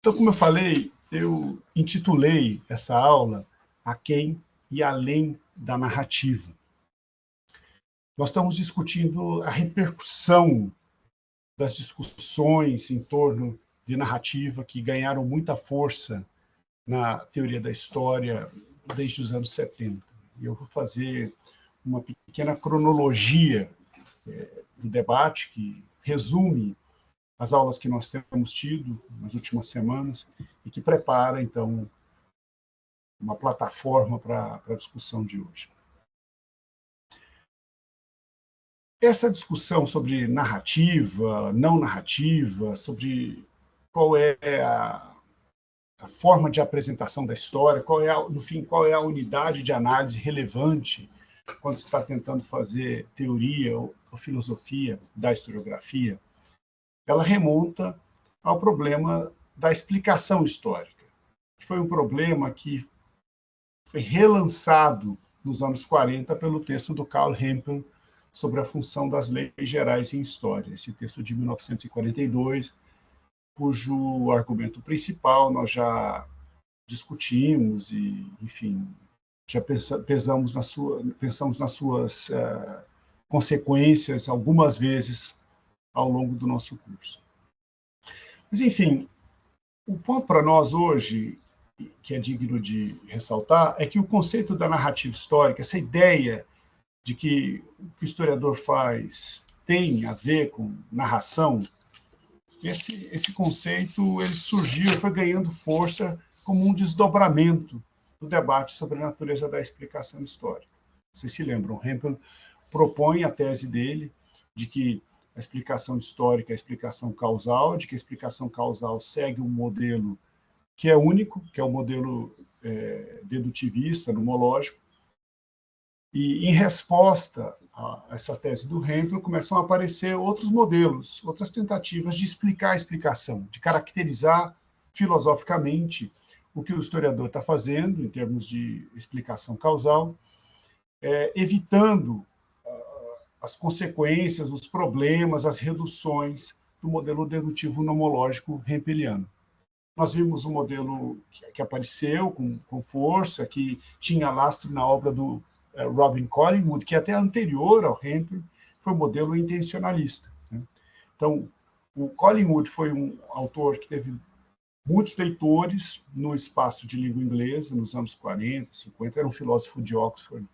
Então, como eu falei, eu intitulei essa aula Aquém e Além da Narrativa. Nós estamos discutindo a repercussão das discussões em torno de narrativa que ganharam muita força na teoria da história desde os anos 70. E eu vou fazer uma pequena cronologia do debate que resume as aulas que nós temos tido nas últimas semanas e que prepara, então, uma plataforma para a discussão de hoje. Essa discussão sobre narrativa, não narrativa, sobre qual é a forma de apresentação da história, no fim, qual é a unidade de análise relevante quando se está tentando fazer teoria ou filosofia da historiografia, ela remonta ao problema da explicação histórica, que foi um problema que foi relançado nos anos 40 pelo texto do Carl Hempel sobre a função das leis gerais em história, esse texto de 1942, cujo argumento principal nós já discutimos e, enfim, já pensamos nas suas consequências algumas vezes ao longo do nosso curso. Mas, enfim, o ponto para nós hoje, que é digno de ressaltar, é que o conceito da narrativa histórica, essa ideia de que o que o historiador faz tem a ver com narração, esse conceito ele surgiu, foi ganhando força como um desdobramento do debate sobre a natureza da explicação histórica. Vocês se lembram, Hempel propõe a tese dele de que a explicação histórica é a explicação causal, de que a explicação causal segue um modelo que é único, que é o modelo dedutivista, nomológico, e, em resposta a essa tese do Hempel, começam a aparecer outros modelos, outras tentativas de explicar a explicação, de caracterizar filosoficamente o que o historiador está fazendo, em termos de explicação causal, evitando as consequências, os problemas, as reduções do modelo dedutivo nomológico hempeliano. Nós vimos um modelo que apareceu com força, que tinha lastro na obra do Robin Collingwood, que até anterior ao Hempel foi um modelo intencionalista. Então, o Collingwood foi um autor que teve muitos leitores no espaço de língua inglesa, nos anos 40, 50, era um filósofo de Oxford,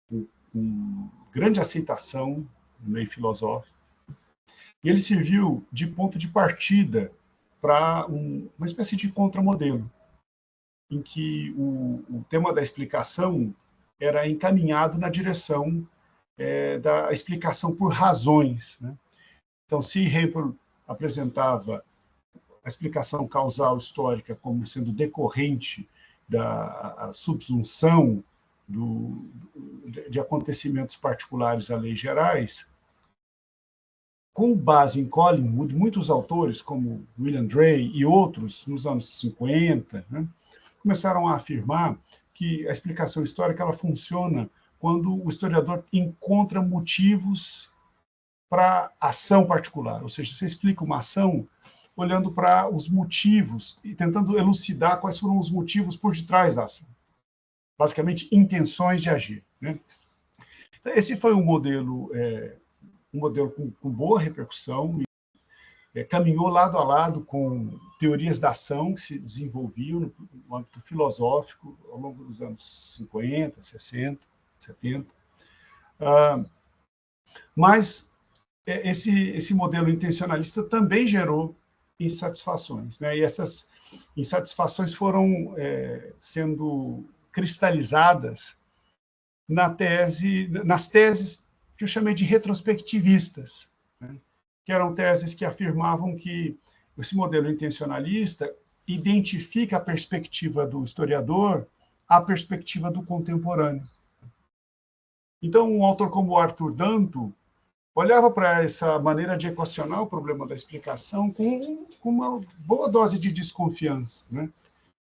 com grande aceitação no meio filosófico. E ele serviu de ponto de partida para uma espécie de contramodelo, em que o tema da explicação era encaminhado na direção da explicação por razões. Então, se Hempel apresentava a explicação causal histórica como sendo decorrente da subsunção de acontecimentos particulares a leis gerais, com base em Collingwood, muitos autores, como William Drey e outros, nos anos 50, começaram a afirmar que a explicação histórica ela funciona quando o historiador encontra motivos para ação particular, ou seja, você explica uma ação olhando para os motivos e tentando elucidar quais foram os motivos por detrás da ação. Basicamente, intenções de agir. Esse foi um modelo com boa repercussão, caminhou lado a lado com teorias da ação que se desenvolviam no âmbito filosófico ao longo dos anos 50, 60, 70. Mas esse modelo intencionalista também gerou insatisfações, e essas insatisfações foram sendo cristalizadas nas teses que eu chamei de retrospectivistas, que eram teses que afirmavam que esse modelo intencionalista identifica a perspectiva do historiador à perspectiva do contemporâneo. Então, um autor como Arthur Danto olhava para essa maneira de equacionar o problema da explicação com uma boa dose de desconfiança,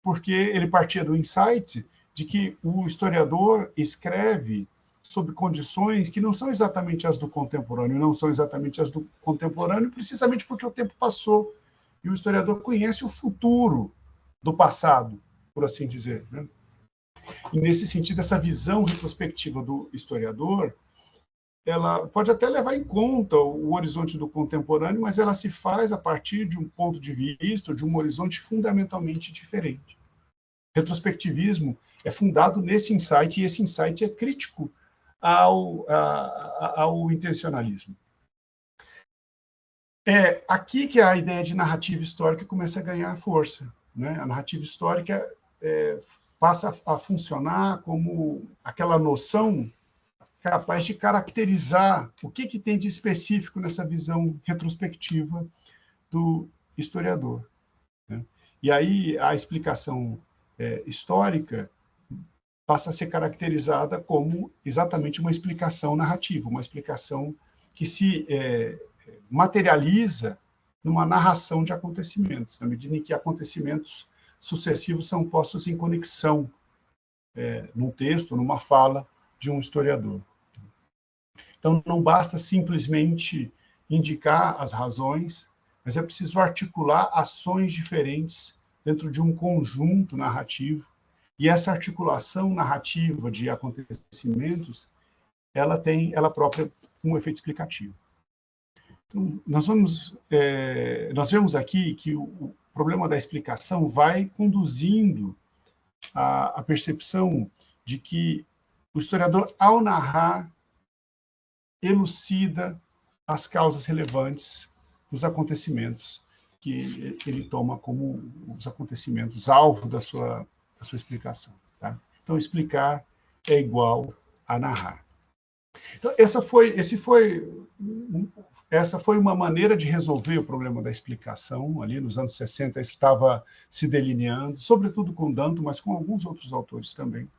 porque ele partia do insight de que o historiador escreve sob condições que não são exatamente as do contemporâneo, precisamente porque o tempo passou e o historiador conhece o futuro do passado, por assim dizer, né? E, nesse sentido, essa visão retrospectiva do historiador, ela pode até levar em conta o horizonte do contemporâneo, mas ela se faz a partir de um ponto de vista, de um horizonte fundamentalmente diferente. Retrospectivismo é fundado nesse insight, e esse insight é crítico ao intencionalismo. É aqui que a ideia de narrativa histórica começa a ganhar força, né? A narrativa histórica passa a funcionar como aquela noção capaz de caracterizar o que tem de específico nessa visão retrospectiva do historiador, né? E aí a explicação histórica passa a ser caracterizada como exatamente uma explicação narrativa, uma explicação que se materializa numa narração de acontecimentos, na medida em que acontecimentos sucessivos são postos em conexão num texto, numa fala de um historiador. Então, não basta simplesmente indicar as razões, mas é preciso articular ações diferentes dentro de um conjunto narrativo, e essa articulação narrativa de acontecimentos, ela tem ela própria um efeito explicativo. Então, nós vemos aqui que o problema da explicação vai conduzindo a percepção de que o historiador, ao narrar, elucida as causas relevantes dos acontecimentos que ele toma como os acontecimentos alvo da sua explicação, tá? Então, explicar é igual a narrar. Então, essa foi uma maneira de resolver o problema da explicação. Ali nos anos 60, isso estava se delineando, sobretudo com Danton, mas com alguns outros autores também.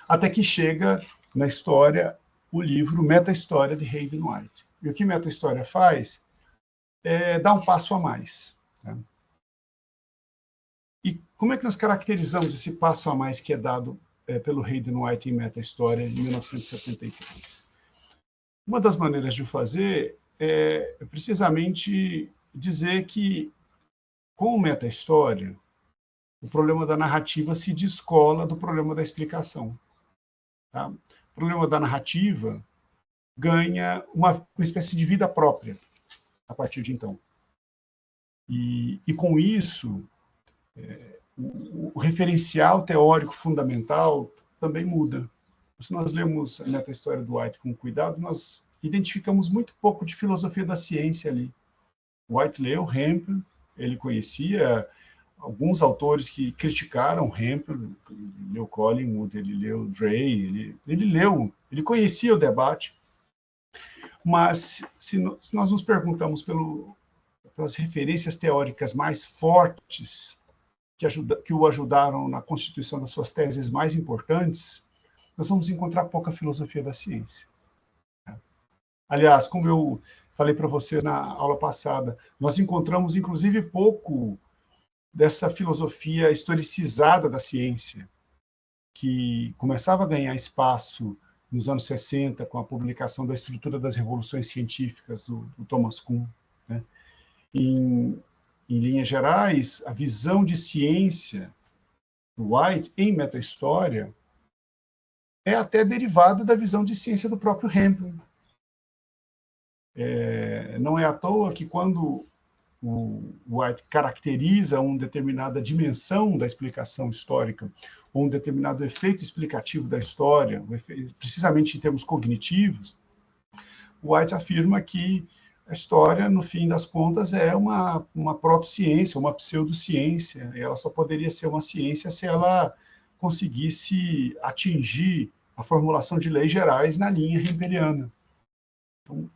Até que chega na história o livro Meta-História, de Hayden White. E o que Meta-História faz é dar um passo a mais, né? E como é que nós caracterizamos esse passo a mais que é dado pelo Hayden White em Meta-História, em 1973? Uma das maneiras de o fazer é precisamente dizer que, com o Meta-História, o problema da narrativa se descola do problema da explicação, tá? O problema da narrativa ganha uma espécie de vida própria a partir de então. E com isso, o referencial teórico fundamental também muda. Se nós lemos a Meta-História do White com cuidado, nós identificamos muito pouco de filosofia da ciência ali. White leu Hempel, ele conhecia alguns autores que criticaram Hempel, ele leu Collingwood, ele leu Drey, ele conhecia o debate, mas se nós nos perguntamos pelas referências teóricas mais fortes que o ajudaram na constituição das suas teses mais importantes, nós vamos encontrar pouca filosofia da ciência. Aliás, como eu falei para vocês na aula passada, nós encontramos, inclusive, pouco dessa filosofia historicizada da ciência, que começava a ganhar espaço nos anos 60, com a publicação da Estrutura das Revoluções Científicas, do Thomas Kuhn, né? Em linhas gerais, a visão de ciência do White em Meta-História é até derivada da visão de ciência do próprio Hempel. Não é à toa que, quando o White caracteriza uma determinada dimensão da explicação histórica, ou um determinado efeito explicativo da história, precisamente em termos cognitivos, o White afirma que a história, no fim das contas, é uma protociência, uma pseudociência, e ela só poderia ser uma ciência se ela conseguisse atingir a formulação de leis gerais na linha hempeliana. Então,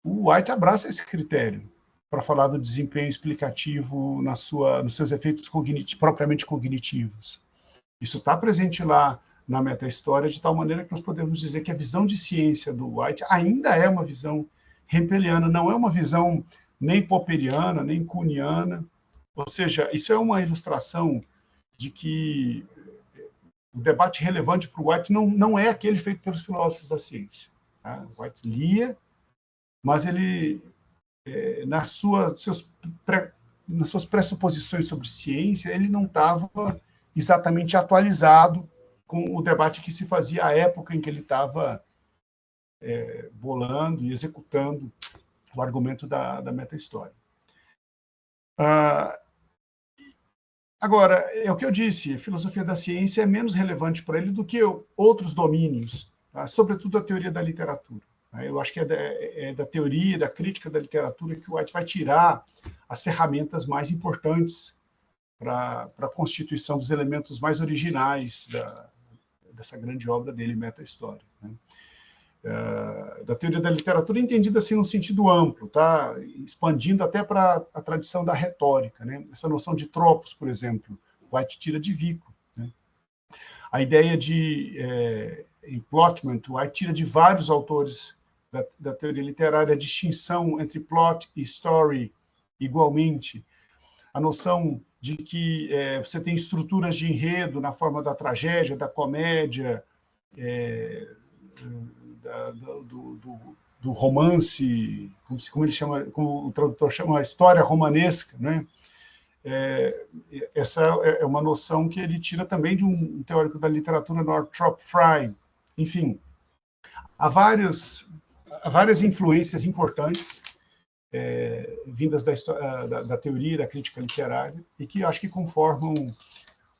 o White abraça esse critério para falar do desempenho explicativo nos seus efeitos propriamente cognitivos. Isso está presente lá na Meta-História, de tal maneira que nós podemos dizer que a visão de ciência do White ainda é uma visão hempeliana, não é uma visão nem popperiana, nem kuhniana. Ou seja, isso é uma ilustração de que o debate relevante para o White não é aquele feito pelos filósofos da ciência, tá? O White lia, mas ele nas suas pressuposições sobre ciência, ele não estava exatamente atualizado com o debate que se fazia à época em que ele estava bolando e executando o argumento da meta-história. Agora, é o que eu disse, a filosofia da ciência é menos relevante para ele do que outros domínios, tá? Sobretudo a teoria da literatura. Eu acho que é da teoria, da crítica da literatura que o White vai tirar as ferramentas mais importantes para a constituição dos elementos mais originais dessa grande obra dele, Meta-História, né? Da teoria da literatura entendida assim no sentido amplo, tá? Expandindo até para a tradição da retórica, né? Essa noção de tropos, por exemplo, White tira de Vico, né? A ideia de emplotment, White tira de vários autores da teoria literária, a distinção entre plot e story igualmente, a noção de que você tem estruturas de enredo na forma da tragédia, da comédia, do romance, como ele chama, como o tradutor chama, a história romanesca, né? Essa é uma noção que ele tira também de um teórico da literatura, Northrop Frye. Enfim, há várias influências importantes vindas da teoria, da crítica literária, e que acho que conformam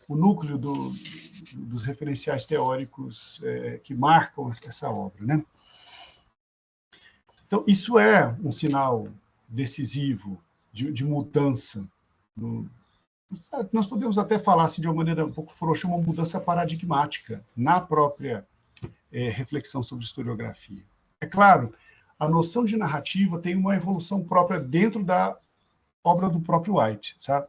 o núcleo dos referenciais teóricos que marcam essa obra, né? Então, isso é um sinal decisivo de mudança. Nós podemos até falar assim, de uma maneira um pouco frouxa, uma mudança paradigmática na própria reflexão sobre historiografia. É claro, a noção de narrativa tem uma evolução própria dentro da obra do próprio White, sabe?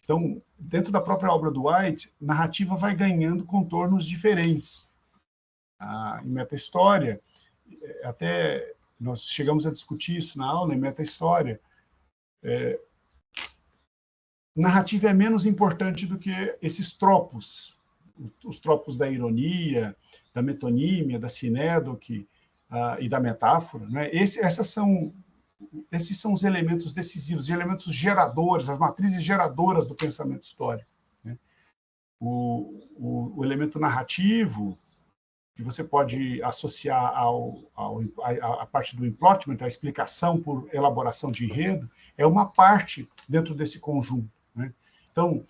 Então, dentro da própria obra do White, narrativa vai ganhando contornos diferentes. Em meta-história, até nós chegamos a discutir isso na aula, em meta-história, narrativa é menos importante do que esses tropos, os tropos da ironia, da metonímia, da sinédoque e da metáfora, né? Esses são os elementos decisivos, os elementos geradores, as matrizes geradoras do pensamento histórico, né? O elemento narrativo, que você pode associar à parte do emplotment, a explicação por elaboração de enredo, é uma parte dentro desse conjunto, né? Então,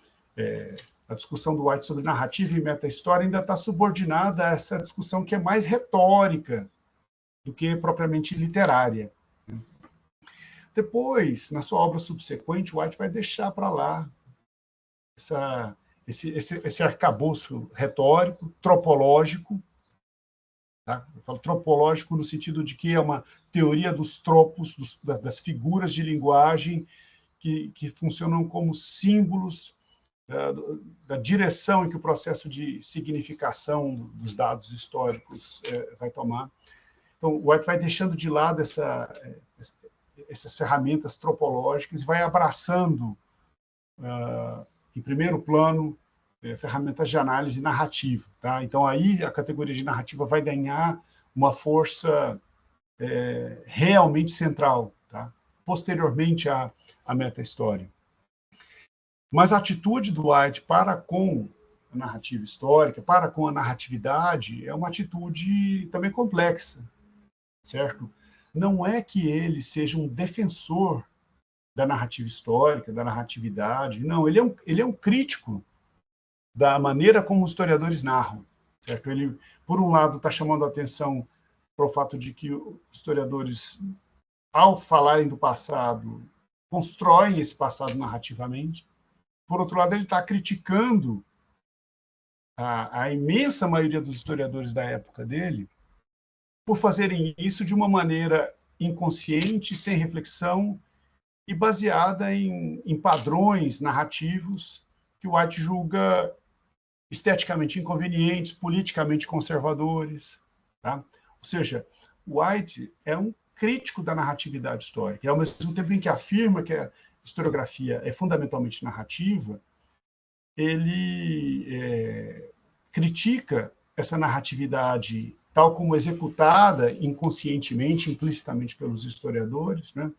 a discussão do White sobre narrativa e meta-história ainda está subordinada a essa discussão que é mais retórica do que propriamente literária. Depois, na sua obra subsequente, White vai deixar para lá esse arcabouço retórico, tropológico, tá? Eu falo tropológico no sentido de que é uma teoria dos tropos, das figuras de linguagem que funcionam como símbolos da direção em que o processo de significação dos dados históricos vai tomar. Então, o White vai deixando de lado essas ferramentas tropológicas e vai abraçando, em primeiro plano, ferramentas de análise narrativa, tá? Então, aí a categoria de narrativa vai ganhar uma força realmente central, tá? Posteriormente à meta-história. Mas a atitude do White para com a narrativa histórica, para com a narratividade, é uma atitude também complexa, certo? Não é que ele seja um defensor da narrativa histórica, da narratividade, não, ele é um crítico da maneira como os historiadores narram, certo? Ele, por um lado, está chamando a atenção para o fato de que os historiadores, ao falarem do passado, constroem esse passado narrativamente. Por outro lado, ele está criticando a imensa maioria dos historiadores da época dele por fazerem isso de uma maneira inconsciente, sem reflexão e baseada em padrões narrativos que o White julga esteticamente inconvenientes, politicamente conservadores, tá? Ou seja, o White é um crítico da narratividade histórica, e ao mesmo tempo em que afirma que a historiografia é fundamentalmente narrativa, ele critica essa narratividade tal como executada inconscientemente, implicitamente pelos historiadores, né?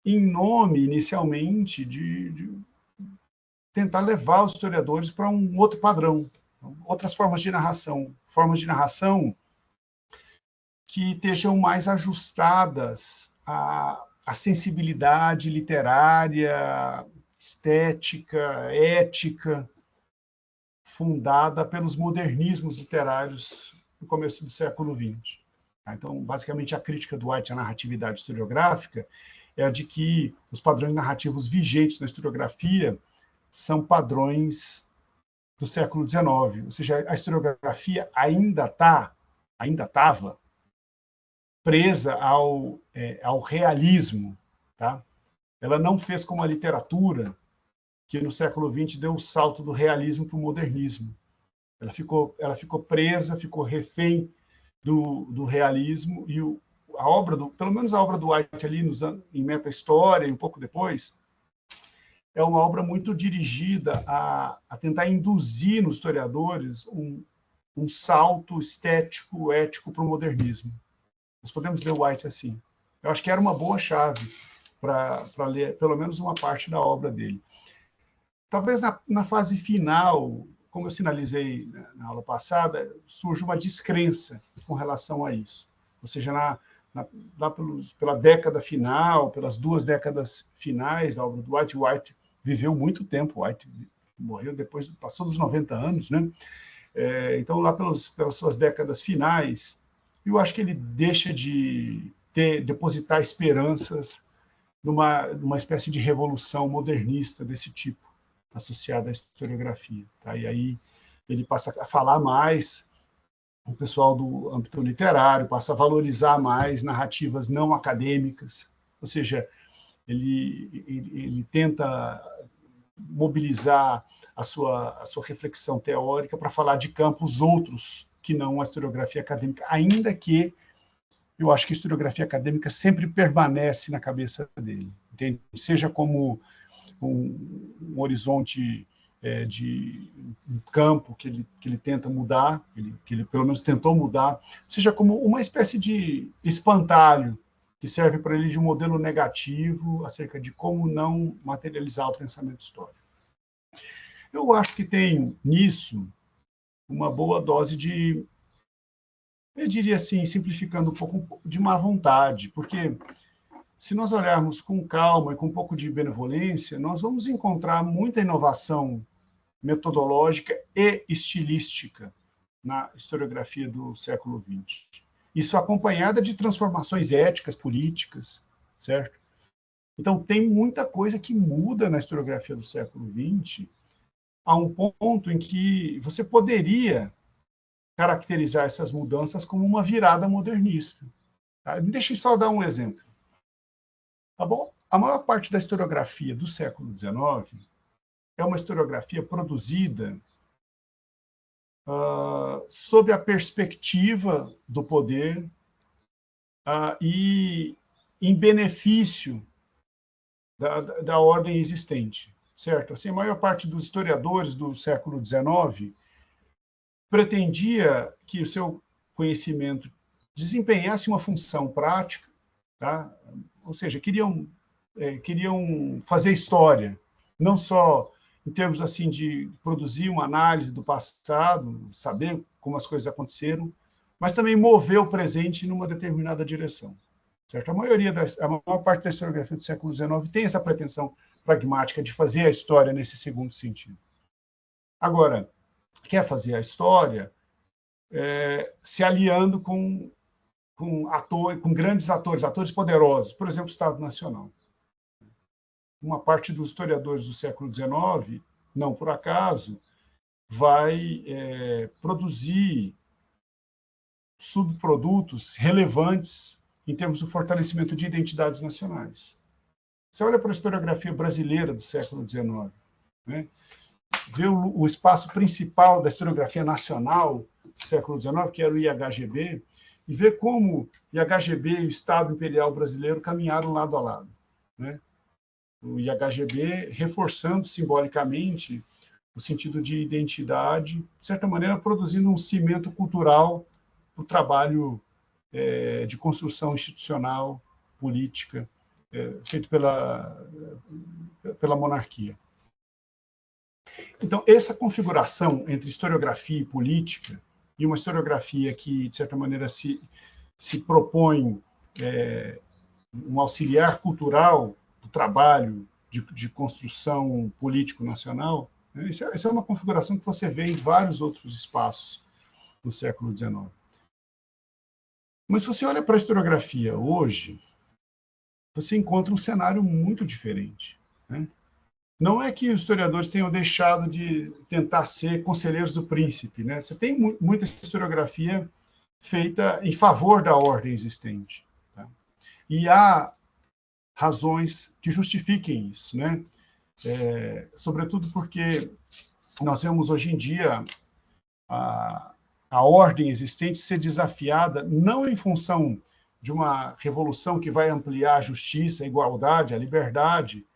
em nome, inicialmente, de tentar levar os historiadores para um outro padrão, outras formas de narração que estejam mais ajustadas à sensibilidade literária, estética, ética, fundada pelos modernismos literários no começo do século XX. Então, basicamente, a crítica do White à narratividade historiográfica é a de que os padrões narrativos vigentes na historiografia são padrões do século XIX, ou seja, a historiografia ainda estava presa ao realismo, tá? Ela não fez como a literatura, que no século XX deu o salto do realismo para o modernismo. Ela ficou presa, ficou refém do realismo, e a obra pelo menos a obra do White ali em Meta-História e um pouco depois, é uma obra muito dirigida a tentar induzir nos historiadores um salto estético, ético para o modernismo. Nós podemos ler o White assim. Eu acho que era uma boa chave para ler pelo menos uma parte da obra dele. Talvez na fase final, como eu sinalizei na aula passada, surge uma descrença com relação a isso. Ou seja, pela década final, pelas 2 décadas finais da obra do White viveu muito tempo, White morreu depois, passou dos 90 anos, né? Então, lá pelas suas décadas finais, eu acho que ele deixa de depositar esperanças numa espécie de revolução modernista desse tipo, associada à historiografia. Tá? E aí ele passa a falar mais, o pessoal do âmbito literário passa a valorizar mais narrativas não acadêmicas, ou seja, ele tenta mobilizar a sua reflexão teórica para falar de campos outros que não a historiografia acadêmica, ainda que eu acho que a historiografia acadêmica sempre permanece na cabeça dele, entende? Seja como um horizonte de um campo que ele tenta mudar, que ele pelo menos tentou mudar, seja como uma espécie de espantalho que serve para ele de um modelo negativo acerca de como não materializar o pensamento histórico. Eu acho que tem nisso uma boa dose de, eu diria assim, simplificando um pouco, de má vontade, porque se nós olharmos com calma e com um pouco de benevolência, nós vamos encontrar muita inovação metodológica e estilística na historiografia do século XX. Isso acompanhada de transformações éticas, políticas, certo? Então, tem muita coisa que muda na historiografia do século XX, a um ponto em que você poderia caracterizar essas mudanças como uma virada modernista. Tá? Deixem só dar um exemplo. Tá bom? A maior parte da historiografia do século XIX é uma historiografia produzida sob a perspectiva do poder e em benefício da ordem existente, certo? Assim, a maior parte dos historiadores do século XIX pretendia que o seu conhecimento desempenhasse uma função prática, tá? Ou seja, queriam fazer história, não só em termos assim de produzir uma análise do passado, saber como as coisas aconteceram, mas também mover o presente numa determinada direção. Certo? A maior parte da historiografia do século XIX tem essa pretensão pragmática de fazer a história nesse segundo sentido. Agora, quer fazer a história se aliando com grandes atores poderosos, por exemplo, o Estado Nacional. Uma parte dos historiadores do século XIX, não por acaso, vai produzir subprodutos relevantes em termos do fortalecimento de identidades nacionais. Você olha para a historiografia brasileira do século XIX, né? Vê o espaço principal da historiografia nacional do século XIX, que era o IHGB, e vê como o IHGB e o Estado Imperial Brasileiro caminharam lado a lado, né? O IHGB reforçando simbolicamente o sentido de identidade, de certa maneira produzindo um cimento cultural para o trabalho de construção institucional, política feito pela monarquia. Então, essa configuração entre historiografia e política, e uma historiografia que, de certa maneira, se propõe um auxiliar cultural do trabalho de construção político-nacional, né? Essa é uma configuração que você vê em vários outros espaços do século XIX. Mas se você olha para a historiografia hoje, você encontra um cenário muito diferente, né? Não é que os historiadores tenham deixado de tentar ser conselheiros do príncipe, né? Você tem muita historiografia feita em favor da ordem existente, tá? E há razões que justifiquem isso, né? Sobretudo porque nós vemos hoje em dia a ordem existente ser desafiada não em função de uma revolução que vai ampliar a justiça, a igualdade, a liberdade,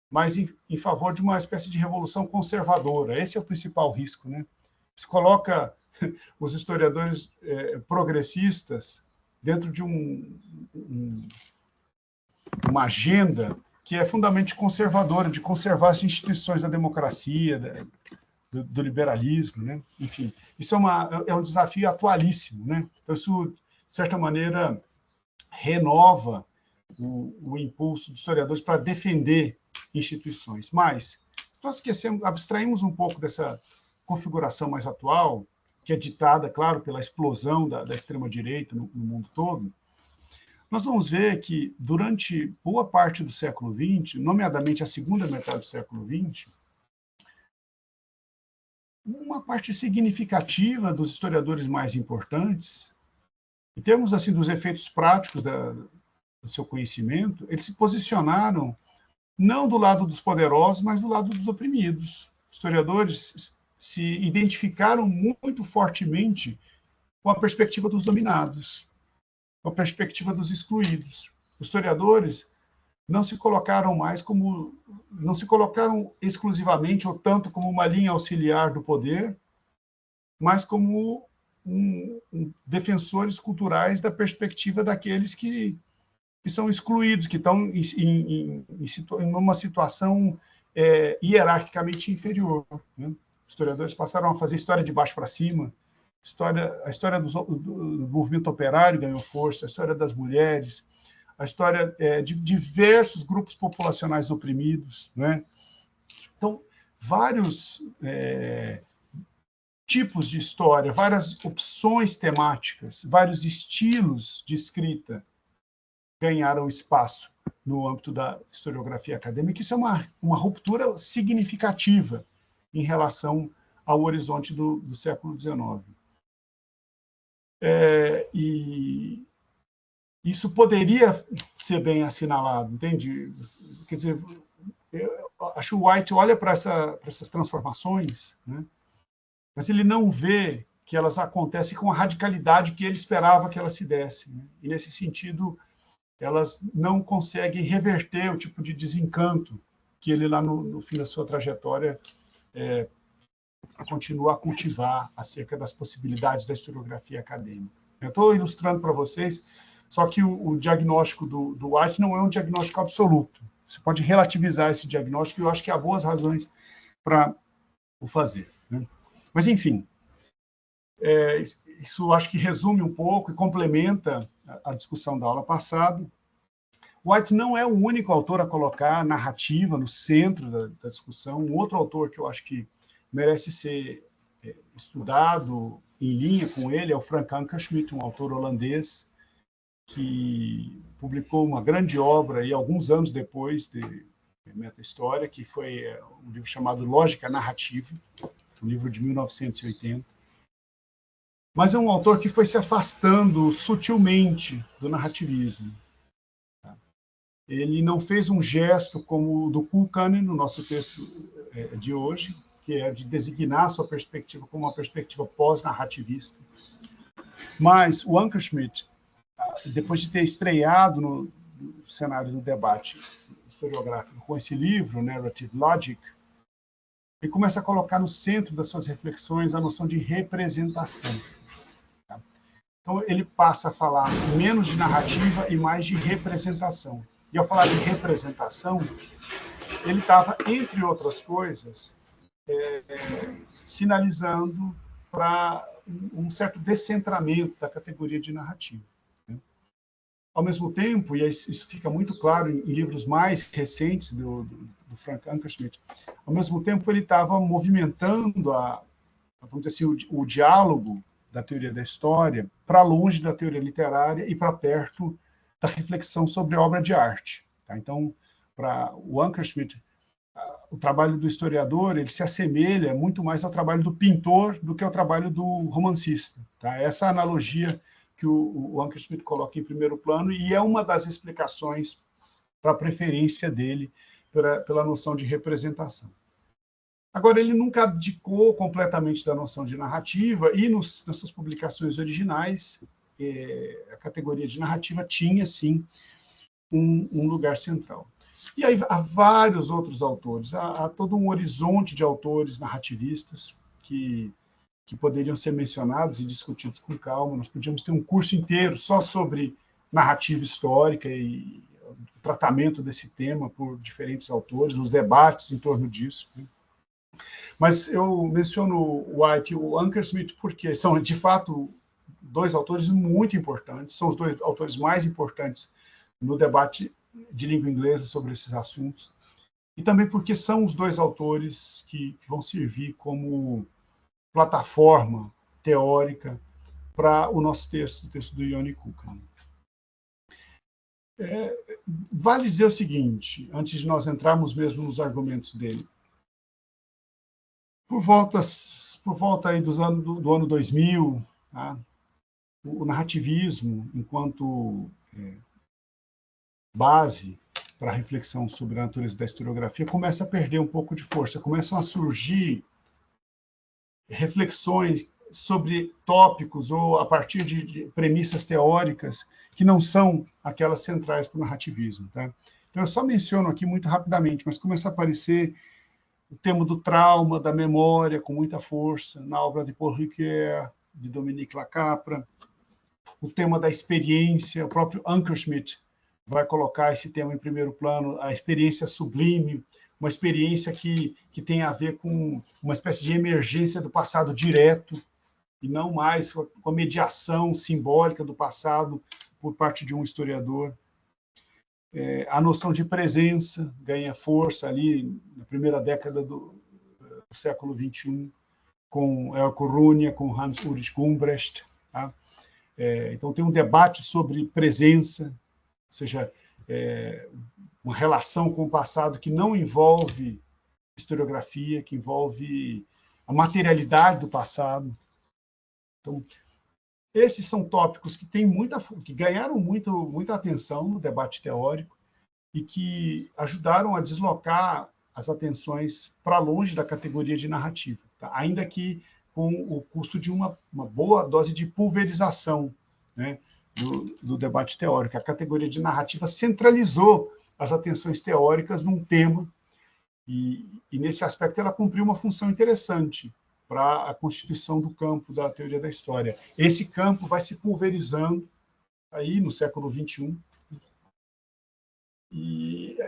mas em favor de uma espécie de revolução conservadora. Esse é o principal risco, né? Isso coloca os historiadores progressistas dentro de uma agenda que é fundamentalmente conservadora, de conservar as instituições da democracia, do liberalismo, né? Enfim, isso é um desafio atualíssimo, né? Então, isso, de certa maneira, renova o impulso dos historiadores para defender instituições. Mas, nós abstraímos um pouco dessa configuração mais atual, que é ditada, claro, pela explosão da extrema-direita no mundo todo, nós vamos ver que, durante boa parte do século XX, nomeadamente a segunda metade do século XX, uma parte significativa dos historiadores mais importantes, em termos assim, dos efeitos práticos do seu conhecimento, eles se posicionaram não do lado dos poderosos, mas do lado dos oprimidos. Historiadores se identificaram muito fortemente com a perspectiva dos dominados, com a perspectiva dos excluídos. Os historiadores não se colocaram exclusivamente ou tanto como uma linha auxiliar do poder, mas como defensores culturais da perspectiva daqueles que são excluídos, que estão em uma situação hierarquicamente inferior, né? Os historiadores passaram a fazer história de baixo para cima, a história do movimento operário ganhou força, a história das mulheres, a história de diversos grupos populacionais oprimidos, né? Então, vários tipos de história, várias opções temáticas, vários estilos de escrita ganharam espaço no âmbito da historiografia acadêmica. Isso é uma ruptura significativa em relação ao horizonte do século XIX. E isso poderia ser bem assinalado, entende? Quer dizer, eu acho que o White olha para essas transformações, né? Mas ele não vê que elas acontecem com a radicalidade que ele esperava que elas se dessem, né? E, nesse sentido, elas não conseguem reverter o tipo de desencanto que ele, lá no fim da sua trajetória, continua a cultivar acerca das possibilidades da historiografia acadêmica. Eu estou ilustrando para vocês, só que o diagnóstico do White não é um diagnóstico absoluto. Você pode relativizar esse diagnóstico, e eu acho que há boas razões para o fazer, né? Mas, enfim, isso acho que resume um pouco e complementa a discussão da aula passada. White não é o único autor a colocar a narrativa no centro da discussão. Um outro autor que eu acho que merece ser estudado em linha com ele é o Frank Ankerschmidt, um autor holandês que publicou uma grande obra aí, alguns anos depois de Meta-História, que foi um livro chamado Lógica Narrativa, um livro de 1980. Mas é um autor que foi se afastando sutilmente do narrativismo. Ele não fez um gesto como o do Kulkanen, no nosso texto de hoje, que é de designar a sua perspectiva como uma perspectiva pós-narrativista. Mas o Ankerschmidt, depois de ter estreado no cenário do debate historiográfico com esse livro, Narrative Logic, ele começa a colocar no centro das suas reflexões a noção de representação. Então, ele passa a falar menos de narrativa e mais de representação. E ao falar de representação, ele estava, entre outras coisas, sinalizando para um certo descentramento da categoria de narrativa. Ao mesmo tempo, e isso fica muito claro em livros mais recentes do Frank Ankerschmidt, ao mesmo tempo ele estava movimentando vamos dizer assim, o diálogo da teoria da história para longe da teoria literária e para perto da reflexão sobre obra de arte. Tá? Então, para o Ankerschmidt, o trabalho do historiador ele se assemelha muito mais ao trabalho do pintor do que ao trabalho do romancista. Tá? Essa analogia que o Ankerschmidt coloca em primeiro plano e é uma das explicações para a preferência dele pela noção de representação. Agora, ele nunca abdicou completamente da noção de narrativa e nessas publicações originais, a categoria de narrativa tinha, sim, um lugar central. E aí há vários outros autores, há todo um horizonte de autores narrativistas que poderiam ser mencionados e discutidos com calma. Nós podíamos ter um curso inteiro só sobre narrativa histórica e o tratamento desse tema por diferentes autores, os debates em torno disso. Mas eu menciono o White e o Ankerschmidt porque são, de fato, dois autores muito importantes, são os dois autores mais importantes no debate de língua inglesa sobre esses assuntos, e também porque são os dois autores que vão servir como plataforma teórica para o nosso texto, o texto do Yoni Kukkanen. Vale dizer o seguinte, antes de nós entrarmos mesmo nos argumentos dele, por volta aí do ano 2000, tá? O narrativismo, enquanto base para a reflexão sobre a natureza da historiografia, começa a perder um pouco de força, começam a surgir reflexões sobre tópicos ou a partir de premissas teóricas que não são aquelas centrais para o narrativismo. Tá? Então, eu só menciono aqui muito rapidamente, mas começa a aparecer o tema do trauma, da memória, com muita força, na obra de Paul Ricoeur, de Dominique Lacapra, o tema da experiência, o próprio Ankerschmidt vai colocar esse tema em primeiro plano, a experiência sublime, uma experiência que tem a ver com uma espécie de emergência do passado direto, e não mais com a mediação simbólica do passado por parte de um historiador. A noção de presença ganha força ali na primeira década do século XXI, com Elko Runia, com Hans Ulrich Gumbrecht. Tá? Então, tem um debate sobre presença, ou seja, uma relação com o passado que não envolve historiografia, que envolve a materialidade do passado. Então, esses são tópicos que ganharam muita atenção no debate teórico e que ajudaram a deslocar as atenções para longe da categoria de narrativa, tá? Ainda que com o custo de uma boa dose de pulverização, né, do debate teórico. A categoria de narrativa centralizou as atenções teóricas num tema e nesse aspecto, ela cumpriu uma função interessante para a constituição do campo da teoria da história. Esse campo vai se pulverizando aí no século XXI. E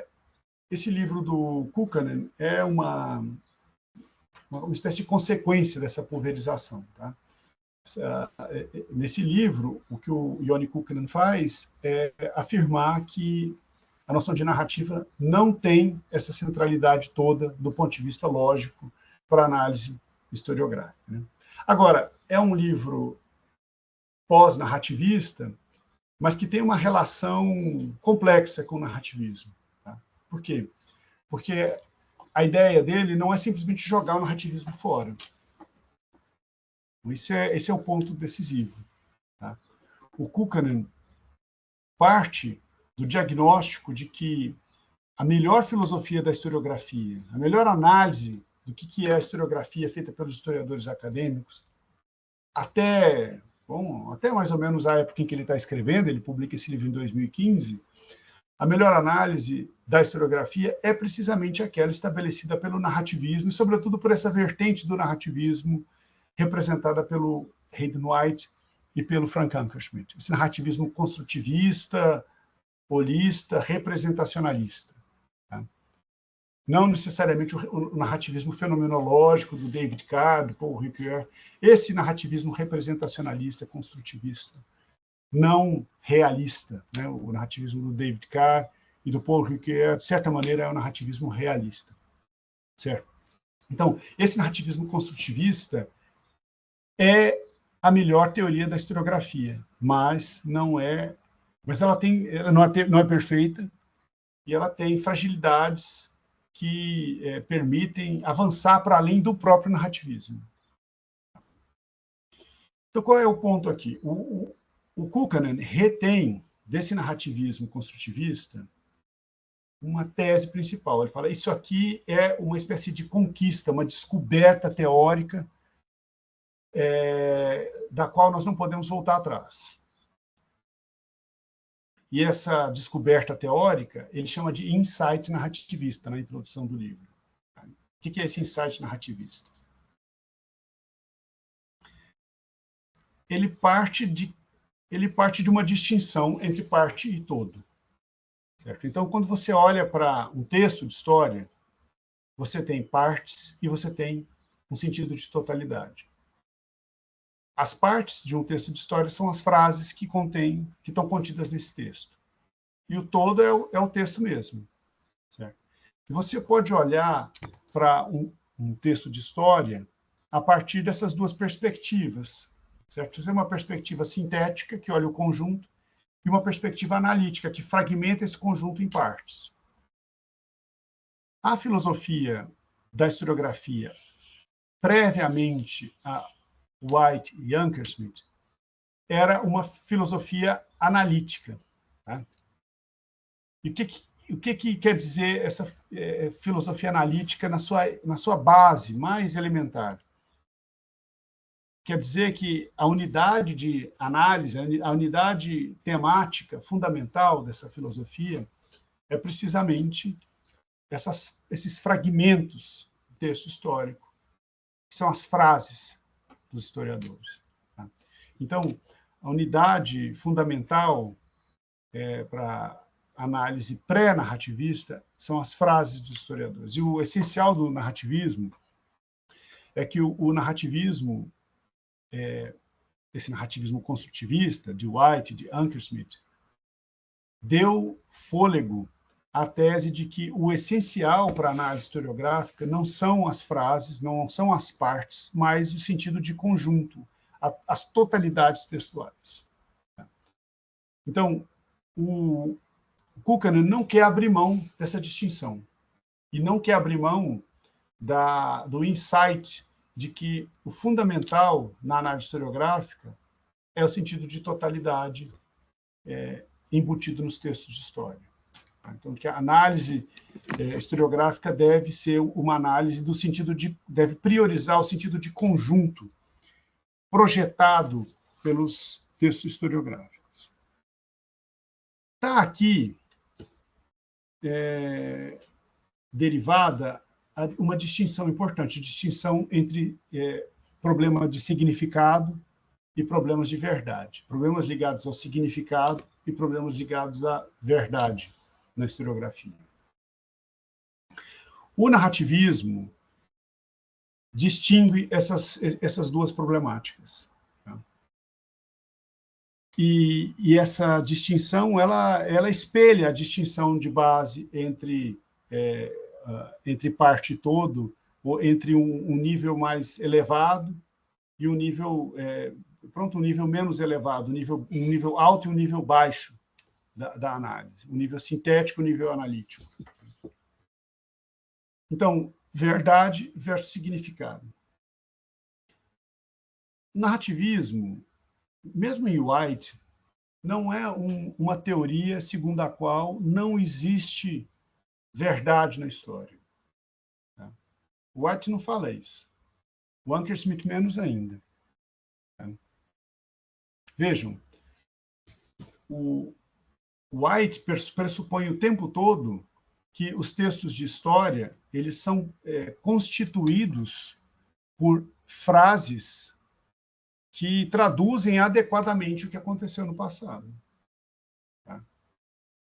esse livro do Kukkanen é uma espécie de consequência dessa pulverização. Tá? Nesse livro, o que o Yoni Kukkanen faz é afirmar que a noção de narrativa não tem essa centralidade toda do ponto de vista lógico para análise historiográfica. Né? Agora, é um livro pós-narrativista, mas que tem uma relação complexa com o narrativismo. Tá? Por quê? Porque a ideia dele não é simplesmente jogar o narrativismo fora. Esse é o ponto decisivo. Tá? O Kukkanen parte do diagnóstico de que a melhor filosofia da historiografia, a melhor análise do que é a historiografia feita pelos historiadores acadêmicos, até mais ou menos a época em que ele está escrevendo, ele publica esse livro em 2015, a melhor análise da historiografia é precisamente aquela estabelecida pelo narrativismo, e sobretudo por essa vertente do narrativismo representada pelo Hayden White e pelo Frank Ankerschmidt. Esse narrativismo construtivista, holista, representacionalista. Tá? Não necessariamente o narrativismo fenomenológico do David Carr, do Paul Ricoeur, esse narrativismo representacionalista, construtivista, não realista. Né? O narrativismo do David Carr e do Paul Ricoeur, de certa maneira, é um narrativismo realista. Certo? Então, esse narrativismo construtivista é a melhor teoria da historiografia, mas não é, ela não é perfeita e ela tem fragilidades que permitem avançar para além do próprio narrativismo. Então, qual é o ponto aqui? O Kukkanen retém desse narrativismo construtivista uma tese principal. Ele fala, isso aqui é uma espécie de conquista, uma descoberta teórica da qual nós não podemos voltar atrás. E essa descoberta teórica, ele chama de insight narrativista, na introdução do livro. O que é esse insight narrativista? Ele parte de uma distinção entre parte e todo. Certo? Então, quando você olha para um texto de história, você tem partes e você tem um sentido de totalidade. As partes de um texto de história são as frases que estão contidas nesse texto. E o todo é o texto mesmo. Certo? E você pode olhar para um texto de história a partir dessas duas perspectivas. Certo? Você tem uma perspectiva sintética, que olha o conjunto, e uma perspectiva analítica, que fragmenta esse conjunto em partes. A filosofia da historiografia, previamente a White e Ankersmit, era uma filosofia analítica. Tá? E o que quer dizer essa filosofia analítica na sua base mais elementar? Quer dizer que a unidade de análise, a unidade temática fundamental dessa filosofia é precisamente esses fragmentos do texto histórico, que são as frases dos historiadores. Tá? Então, a unidade fundamental para análise pré-narrativista são as frases dos historiadores. E o essencial do narrativismo é que o narrativismo, esse narrativismo construtivista, de White, de Ankersmit, deu fôlego à tese de que o essencial para a análise historiográfica não são as frases, não são as partes, mas o sentido de conjunto, as totalidades textuais. Então, o Kukkanen não quer abrir mão dessa distinção e não quer abrir mão do insight de que o fundamental na análise historiográfica é o sentido de totalidade embutido nos textos de história. Então, que a análise historiográfica deve ser uma análise do sentido deve priorizar o sentido de conjunto projetado pelos textos historiográficos. Está aqui derivada uma distinção importante, distinção entre problema de significado e problemas de verdade. Problemas ligados ao significado e problemas ligados à verdade na historiografia. O narrativismo distingue essas duas problemáticas. Tá? E essa distinção, ela espelha a distinção de base entre parte e todo, ou entre um nível mais elevado e um nível menos elevado, um nível alto e um nível baixo da análise, um nível sintético e um nível analítico. Então, verdade versus significado. O narrativismo, mesmo em White, não é uma teoria segundo a qual não existe verdade na história. Tá? O White não fala isso. O Ankersmit menos ainda. Tá? Vejam, o White pressupõe o tempo todo que os textos de história eles são constituídos por frases que traduzem adequadamente o que aconteceu no passado. Tá?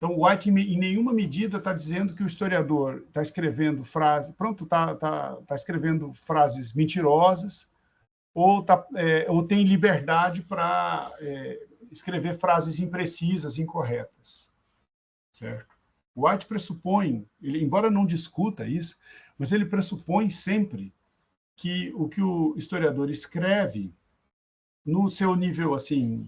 Então, o White, em nenhuma medida, está dizendo que o historiador está escrevendo frases, está escrevendo frases mentirosas, ou tem liberdade para escrever frases imprecisas, incorretas. Certo? O White pressupõe, embora não discuta isso, mas ele pressupõe sempre que o historiador escreve, no seu nível assim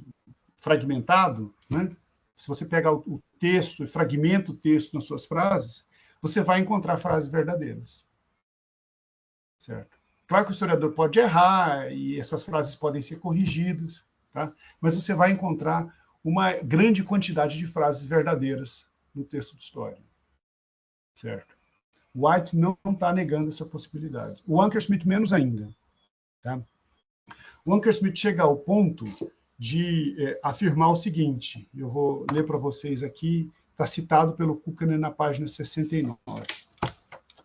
fragmentado, né? Se você pega o texto e fragmenta o texto nas suas frases, você vai encontrar frases verdadeiras. Certo? Claro que o historiador pode errar e essas frases podem ser corrigidas, tá? Mas você vai encontrar uma grande quantidade de frases verdadeiras no texto de história. Certo? White não está negando essa possibilidade. O Ankersmit menos ainda. Tá? O Ankersmit chega ao ponto de afirmar o seguinte, eu vou ler para vocês aqui, está citado pelo Kukkonen na página 69.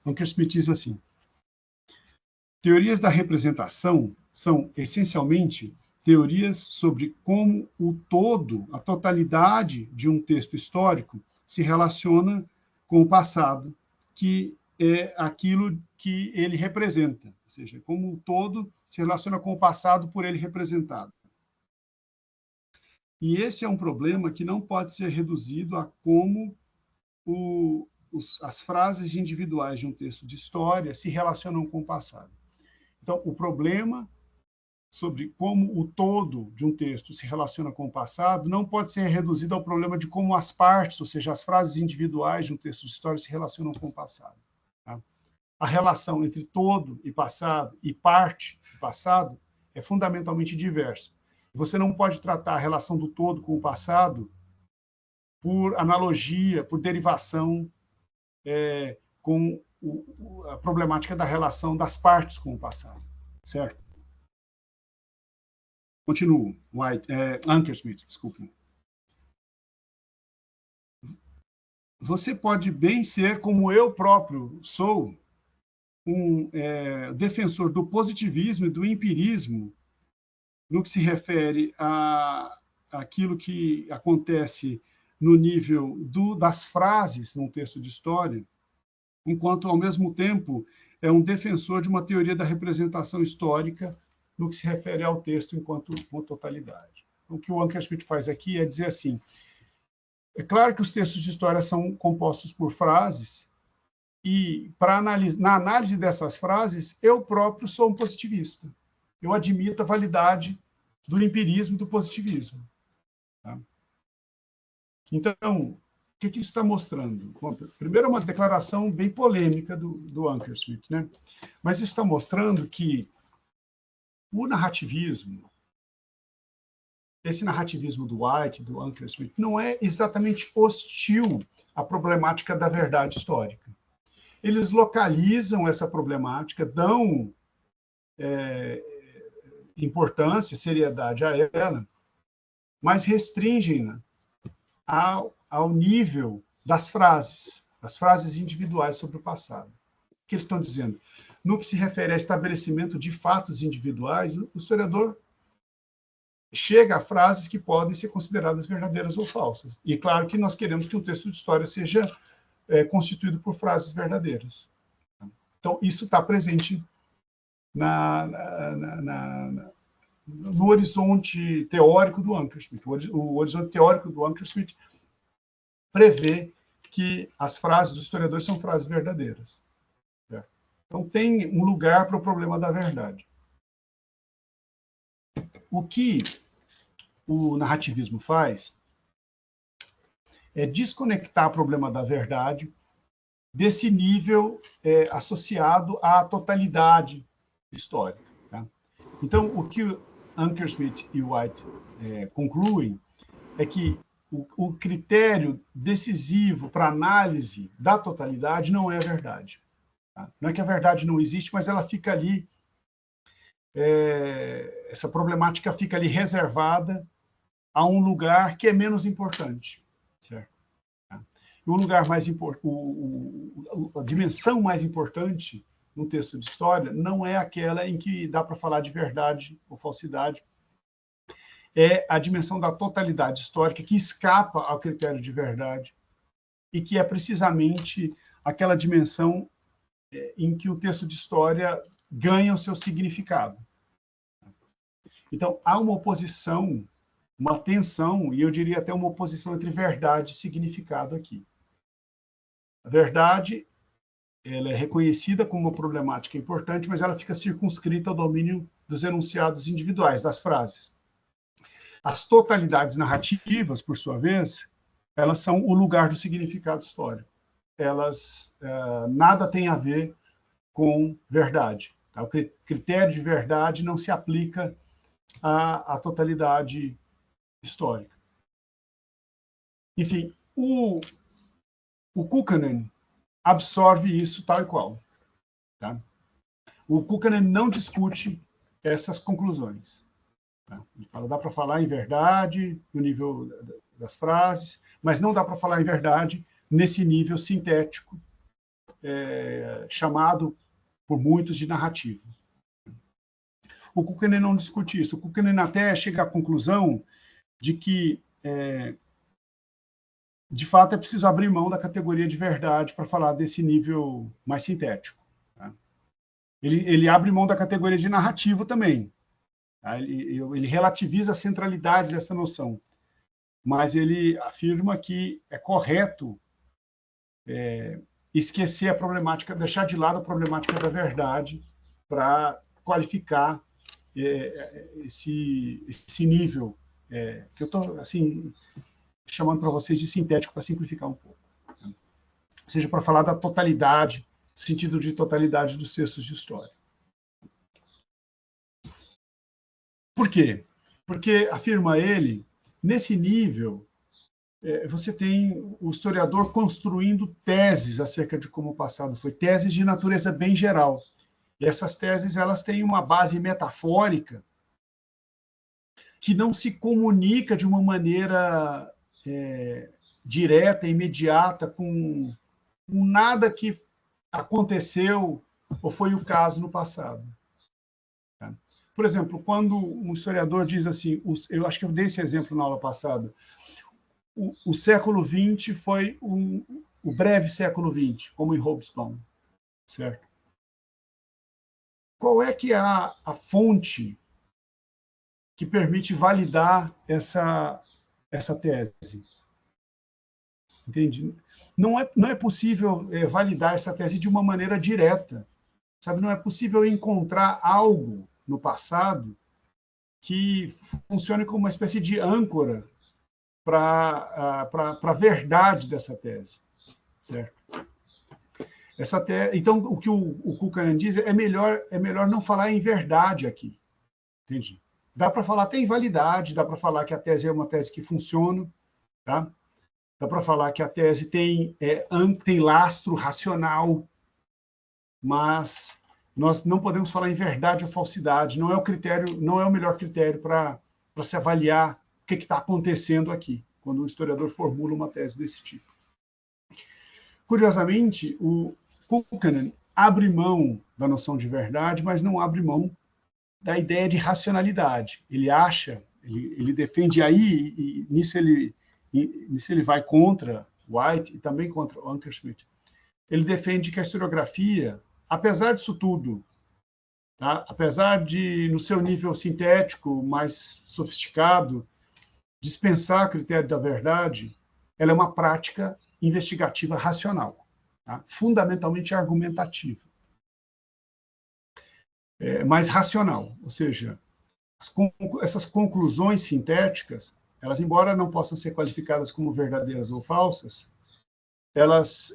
O Ankersmit diz assim: teorias da representação são, essencialmente, teorias sobre como o todo, a totalidade de um texto histórico, se relaciona com o passado, que é aquilo que ele representa, ou seja, como o todo se relaciona com o passado por ele representado. E esse é um problema que não pode ser reduzido a como as frases individuais de um texto de história se relacionam com o passado. Então, o problema sobre como o todo de um texto se relaciona com o passado não pode ser reduzido ao problema de como as partes, ou seja, as frases individuais de um texto de história se relacionam com o passado. Tá? A relação entre todo e passado e parte e passado é fundamentalmente diversa. Você não pode tratar a relação do todo com o passado por analogia, por derivação com a problemática da relação das partes com o passado. Certo? Continuo. Ankersmit, desculpe. Você pode bem ser, como eu próprio sou, um defensor do positivismo e do empirismo no que se refere àquilo que acontece no nível das frases num texto de história, enquanto, ao mesmo tempo, é um defensor de uma teoria da representação histórica no que se refere ao texto enquanto totalidade. O que o Ankersmit faz aqui é dizer assim, é claro que os textos de história são compostos por frases, e na análise dessas frases, eu próprio sou um positivista. Eu admito a validade do empirismo e do positivismo. Tá? Então, o que isso está mostrando? Bom, primeiro, é uma declaração bem polêmica do Ankersmit, né? Mas isso está mostrando que o narrativismo, esse narrativismo do White, do Ankersmit, não é exatamente hostil à problemática da verdade histórica. Eles localizam essa problemática, dão importância, seriedade a ela, mas restringem-na ao nível das frases individuais sobre o passado. O que eles estão dizendo? No que se refere a estabelecimento de fatos individuais, o historiador chega a frases que podem ser consideradas verdadeiras ou falsas. E claro que nós queremos que um texto de história seja constituído por frases verdadeiras. Então, isso está presente no horizonte teórico do Ankersmit. O horizonte teórico do Ankersmit prevê que as frases dos historiadores são frases verdadeiras. Então, tem um lugar para o problema da verdade. O que o narrativismo faz é desconectar o problema da verdade desse nível associado à totalidade histórica. Tá? Então, o que Ankersmit e White concluem é que o critério decisivo para análise da totalidade não é a verdade. Tá? Não é que a verdade não existe, mas ela fica ali, essa problemática fica ali reservada a um lugar que é menos importante. Certo? E o lugar mais importante, a dimensão mais importante no texto de história não é aquela em que dá para falar de verdade ou falsidade, é a dimensão da totalidade histórica que escapa ao critério de verdade e que é precisamente aquela dimensão em que o texto de história ganha o seu significado. Então, há uma oposição, uma tensão, e eu diria até uma oposição entre verdade e significado aqui. A verdade, ela é reconhecida como uma problemática importante, mas ela fica circunscrita ao domínio dos enunciados individuais, das frases. As totalidades narrativas, por sua vez, elas são o lugar do significado histórico. Elas nada têm a ver com verdade. Tá? O critério de verdade não se aplica à totalidade histórica. Enfim, o Kukkonen absorve isso tal e qual. Tá? O Kukkonen não discute essas conclusões. Tá? Ele fala, dá para falar em verdade, no nível das frases, mas não dá para falar em verdade nesse nível sintético, chamado por muitos de narrativa. O Kukkonen não discute isso. O Kukkonen até chega à conclusão de que, de fato, é preciso abrir mão da categoria de verdade para falar desse nível mais sintético. Tá? Ele abre mão da categoria de narrativo também. Tá? Ele relativiza a centralidade dessa noção, mas ele afirma que é correto esquecer a problemática, deixar de lado a problemática da verdade para qualificar esse nível que eu estou assim, chamando para vocês de sintético para simplificar um pouco. Ou seja, para falar da totalidade, sentido de totalidade dos textos de história. Por quê? Porque, afirma ele, nesse nível, você tem o historiador construindo teses acerca de como o passado foi, teses de natureza bem geral. E essas teses elas têm uma base metafórica que não se comunica de uma maneira direta, imediata, com nada que aconteceu ou foi o caso no passado. Tá? Por exemplo, quando um historiador diz assim, eu acho que eu dei esse exemplo na aula passada, o século XX foi o breve século XX, como em Hobsbawm, certo? Qual é que é a fonte que permite validar essa tese? Entende? Não é possível validar essa tese de uma maneira direta. Sabe? Não é possível encontrar algo no passado que funcione como uma espécie de âncora para a verdade dessa tese. Certo? Então, o que o Kukkonen diz é melhor não falar em verdade aqui. Entende? Dá para falar até em validade, dá para falar que a tese é uma tese que funciona, tá? Dá para falar que a tese tem lastro racional, mas nós não podemos falar em verdade ou falsidade, não é o melhor critério para se avaliar o que está acontecendo aqui, quando o historiador formula uma tese desse tipo. Curiosamente, o Kukkonen abre mão da noção de verdade, mas não abre mão da ideia de racionalidade. Ele acha, ele defende aí, e nisso ele vai contra White e também contra Ankerschmidt. Ele defende que a historiografia, apesar disso tudo, tá? Apesar de, no seu nível sintético, mais sofisticado, dispensar o critério da verdade, ela é uma prática investigativa racional, tá? Fundamentalmente argumentativa. Mais racional, ou seja, essas conclusões sintéticas, elas, embora não possam ser qualificadas como verdadeiras ou falsas, elas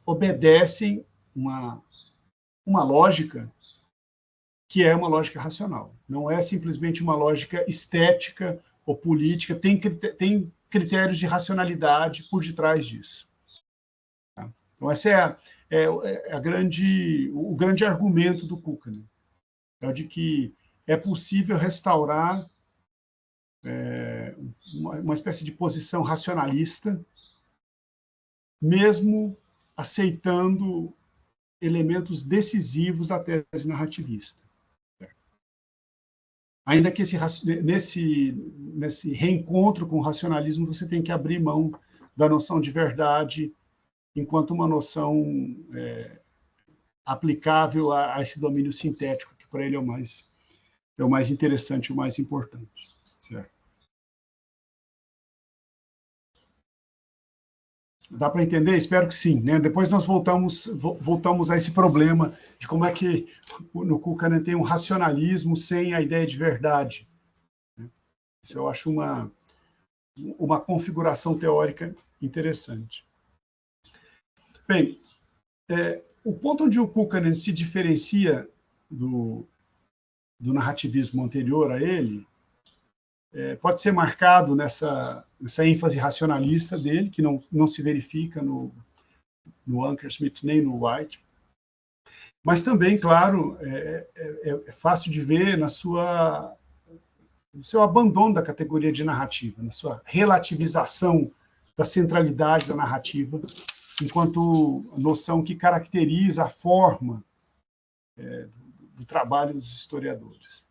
obedecem uma lógica que é uma lógica racional. Não é simplesmente uma lógica estética ou política, tem critérios de racionalidade por detrás disso. Tá? Então, esse o grande argumento do Kukkonen, é o de que é possível restaurar uma espécie de posição racionalista, mesmo aceitando elementos decisivos da tese narrativista. Ainda que nesse reencontro com o racionalismo você tem que abrir mão da noção de verdade enquanto uma noção aplicável a esse domínio sintético, que para ele é o mais interessante e o mais importante. Certo? Dá para entender? Espero que sim. Né? Depois nós voltamos a esse problema de como é que no Kukkanen tem um racionalismo sem a ideia de verdade. Isso eu acho uma configuração teórica interessante. Bem, o ponto onde o Kukkanen se diferencia do narrativismo anterior a ele pode ser marcado nessa ênfase racionalista dele, que não se verifica no Ankersmit nem no White, mas também, claro, é fácil de ver no seu abandono da categoria de narrativa, na sua relativização da centralidade da narrativa, enquanto noção que caracteriza a forma do trabalho dos historiadores.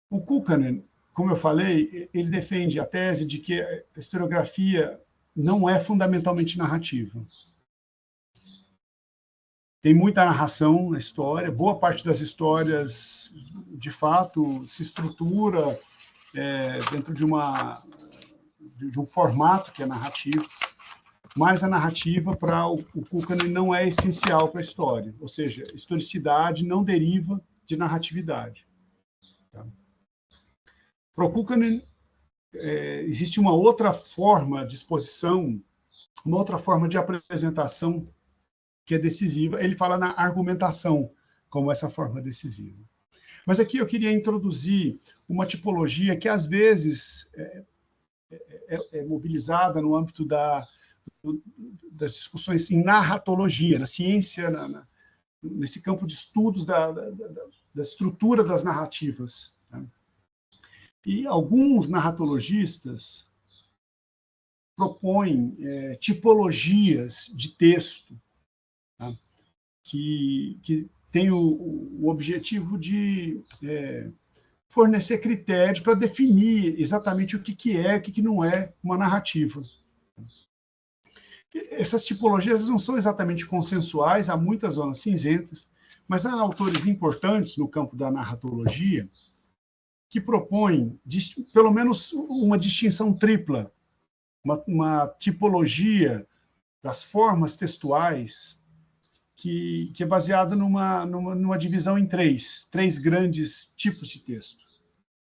O Kukkanen, como eu falei, ele defende a tese de que a historiografia não é fundamentalmente narrativa. Tem muita narração na história, boa parte das histórias, de fato, se estrutura dentro de um formato que é narrativo, mas a narrativa para o Kukkanen não é essencial para a história, ou seja, historicidade não deriva de narratividade. Tá? Para o Kukkanen, existe uma outra forma de exposição, uma outra forma de apresentação que é decisiva. Ele fala na argumentação como essa forma decisiva. Mas aqui eu queria introduzir uma tipologia que, às vezes, é mobilizada no âmbito das discussões em narratologia, na ciência, nesse campo de estudos da estrutura das narrativas. Tá? E alguns narratologistas propõem tipologias de texto, tá? que tem o objetivo de fornecer critérios para definir exatamente o que é e o que não é uma narrativa. Essas tipologias não são exatamente consensuais, há muitas zonas cinzentas, mas há autores importantes no campo da narratologia que propõem pelo menos uma distinção tripla, uma tipologia das formas textuais que é baseada numa divisão em três grandes tipos de texto.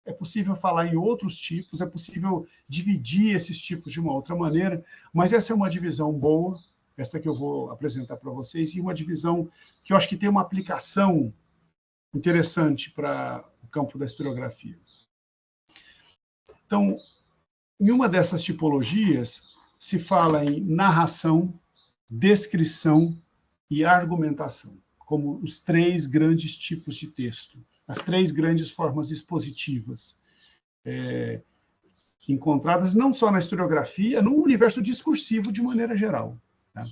É possível falar em outros tipos, é possível dividir esses tipos de uma outra maneira, mas essa é uma divisão boa, esta que eu vou apresentar para vocês, e uma divisão que eu acho que tem uma aplicação interessante para o campo da historiografia. Então, em uma dessas tipologias, se fala em narração, descrição e argumentação, como os três grandes tipos de texto, as três grandes formas expositivas, encontradas não só na historiografia, no universo discursivo de maneira geral. Tá?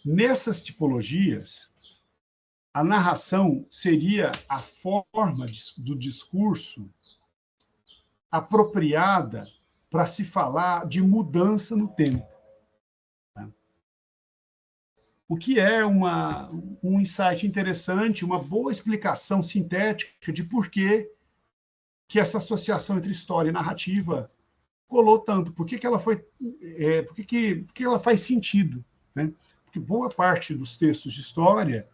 Nessas tipologias, a narração seria a forma do discurso apropriada para se falar de mudança no tempo. Tá? O que é um insight interessante, uma boa explicação sintética de por que essa associação entre história e narrativa colou tanto, por que ela faz sentido. Né? Porque boa parte dos textos de história,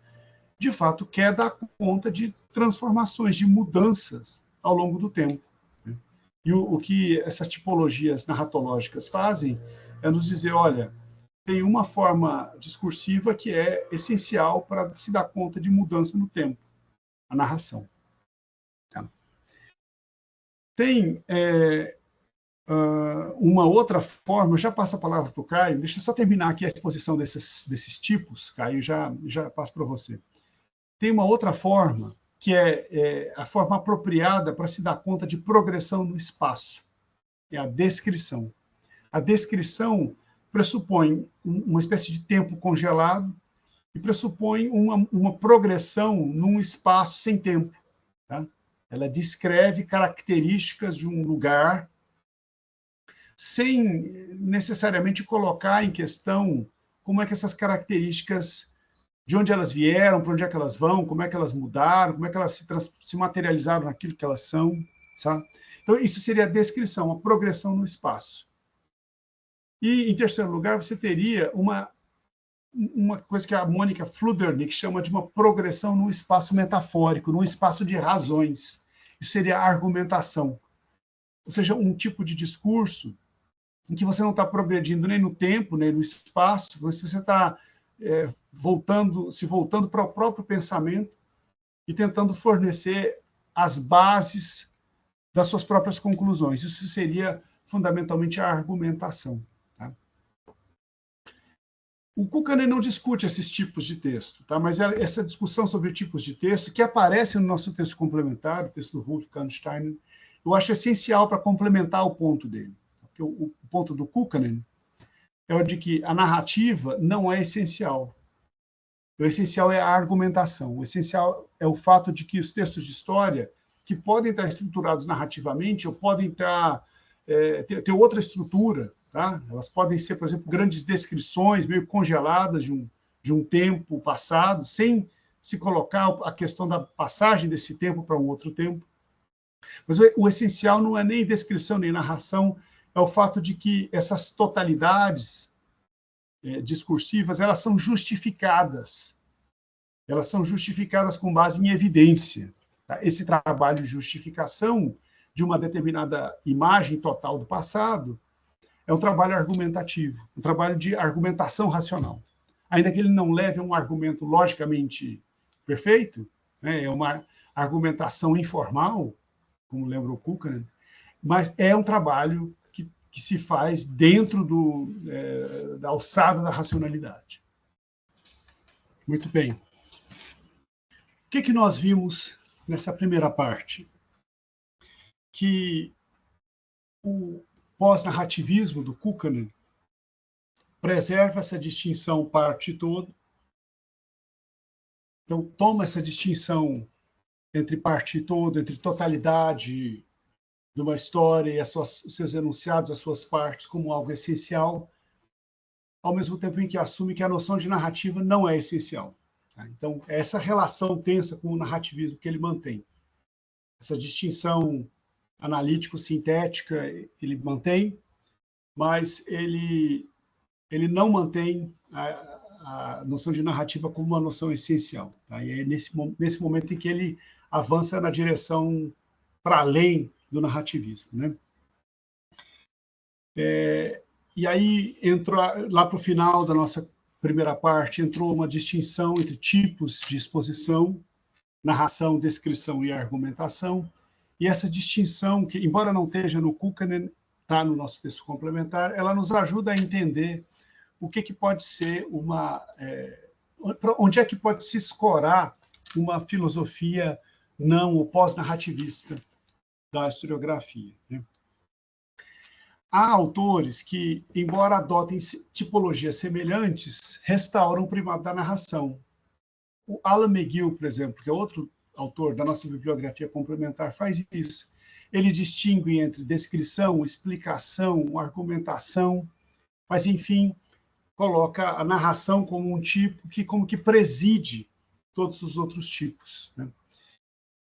de fato, quer dar conta de transformações, de mudanças ao longo do tempo. Né? E o que essas tipologias narratológicas fazem é nos dizer, olha, tem uma forma discursiva que é essencial para se dar conta de mudança no tempo, a narração. Tá? Tem uma outra forma, eu já passo a palavra para o Caio, deixa eu só terminar aqui a exposição desses tipos, Caio, já passo para você. Tem uma outra forma, que é a forma apropriada para se dar conta de progressão no espaço, é a descrição. A descrição pressupõe uma espécie de tempo congelado e pressupõe uma progressão num espaço sem tempo. Tá? Ela descreve características de um lugar sem necessariamente colocar em questão como é que essas características, de onde elas vieram, para onde é que elas vão, como é que elas mudaram, como é que elas se materializaram naquilo que elas são, sabe? Então, isso seria a descrição, a progressão no espaço. E, em terceiro lugar, você teria uma coisa que a Mônica Fludernick chama de uma progressão no espaço metafórico, no espaço de razões. Isso seria a argumentação. Ou seja, um tipo de discurso em que você não está progredindo nem no tempo, nem no espaço, você está se voltando para o próprio pensamento e tentando fornecer as bases das suas próprias conclusões. Isso seria, fundamentalmente, a argumentação. Tá? O Kukkanen não discute esses tipos de texto, tá? Mas essa discussão sobre tipos de texto, que aparece no nosso texto complementar, o texto do Wolfgang Steiner, eu acho essencial para complementar o ponto dele. Porque o ponto do Kukkanen é o de que a narrativa não é essencial. O essencial é a argumentação. O essencial é o fato de que os textos de história, que podem estar estruturados narrativamente ou podem ter outra estrutura, tá? Elas podem ser, por exemplo, grandes descrições meio congeladas de um tempo passado, sem se colocar a questão da passagem desse tempo para um outro tempo. Mas o essencial não é nem descrição nem narração, é o fato de que essas totalidades discursivas, elas são justificadas. Elas são justificadas com base em evidência. Tá? Esse trabalho de justificação de uma determinada imagem total do passado é um trabalho argumentativo, um trabalho de argumentação racional. Ainda que ele não leve a um argumento logicamente perfeito, né? É uma argumentação informal, como lembra o Kukkanen, mas é um trabalho que se faz dentro da alçada da racionalidade. Muito bem. O que nós vimos nessa primeira parte? Que o pós-narrativismo do Kukkanen preserva essa distinção parte e todo. Então, toma essa distinção entre parte e todo, entre totalidade de uma história e os seus enunciados, as suas partes, como algo essencial, ao mesmo tempo em que assume que a noção de narrativa não é essencial. Então, essa relação tensa com o narrativismo que ele mantém. Essa distinção analítico-sintética ele mantém, mas ele não mantém a noção de narrativa como uma noção essencial. Tá? E é nesse momento em que ele avança na direção para além do narrativismo. Né? E aí, entrou lá para o final da nossa primeira parte, entrou uma distinção entre tipos de exposição, narração, descrição e argumentação. E essa distinção, que embora não esteja no Kukkanen, está no nosso texto complementar, ela nos ajuda a entender o que pode ser onde é que pode se escorar uma filosofia não ou pós-narrativista da historiografia. Né? Há autores que, embora adotem tipologias semelhantes, restauram o primado da narração. O Alan McGill, por exemplo, que é outro autor da nossa bibliografia complementar, faz isso. Ele distingue entre descrição, explicação, argumentação, mas, enfim, coloca a narração como um tipo que como que preside todos os outros tipos. Né?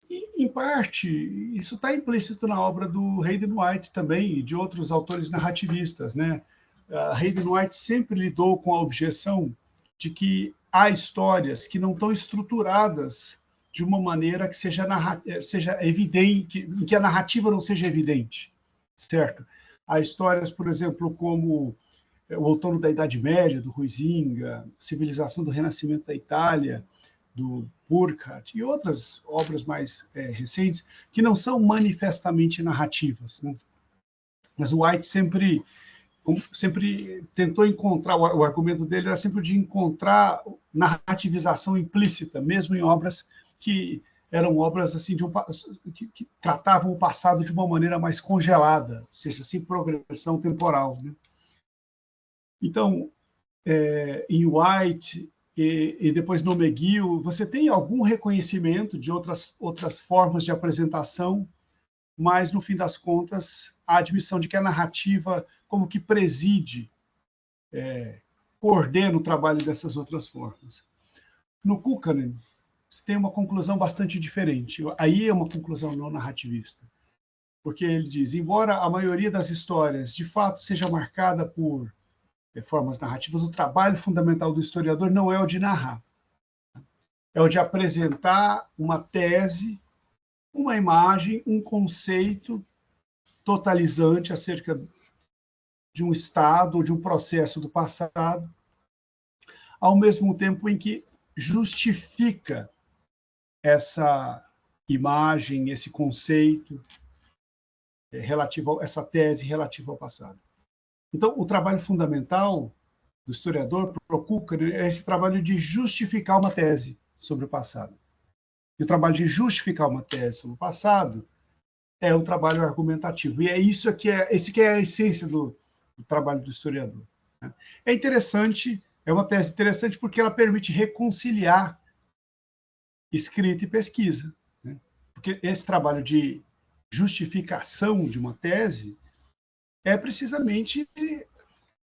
E, em parte, isso está implícito na obra do Hayden White também e de outros autores narrativistas. Né? Hayden White sempre lidou com a objeção de que há histórias que não estão estruturadas de uma maneira que seja evidente, em que a narrativa não seja evidente, certo? Há histórias, por exemplo, como O Outono da Idade Média, do Huizinga, Civilização do Renascimento da Itália, do Burckhardt, e outras obras mais recentes, que não são manifestamente narrativas. Né? Mas o White sempre tentou encontrar, o argumento dele era sempre de encontrar narrativização implícita, mesmo em obras que eram obras assim, que tratavam o passado de uma maneira mais congelada, ou seja, sem progressão temporal. Né? Então, em White e depois no McGill, você tem algum reconhecimento de outras formas de apresentação, mas, no fim das contas, a admissão de que a narrativa como que preside, coordena o trabalho dessas outras formas. No Kukkanen, você tem uma conclusão bastante diferente. Aí é uma conclusão não narrativista. Porque ele diz, embora a maioria das histórias, de fato, seja marcada por formas narrativas, o trabalho fundamental do historiador não é o de narrar. É o de apresentar uma tese, uma imagem, um conceito totalizante acerca de um estado ou de um processo do passado, ao mesmo tempo em que justifica essa imagem, esse conceito relativo, essa tese relativa ao passado. Então, o trabalho fundamental do historiador, para o Kukkanen, é esse trabalho de justificar uma tese sobre o passado. E o trabalho de justificar uma tese sobre o passado é um trabalho argumentativo. E é isso que é a essência do trabalho do historiador. É interessante, é uma tese interessante porque ela permite reconciliar escrita e pesquisa. Porque esse trabalho de justificação de uma tese é precisamente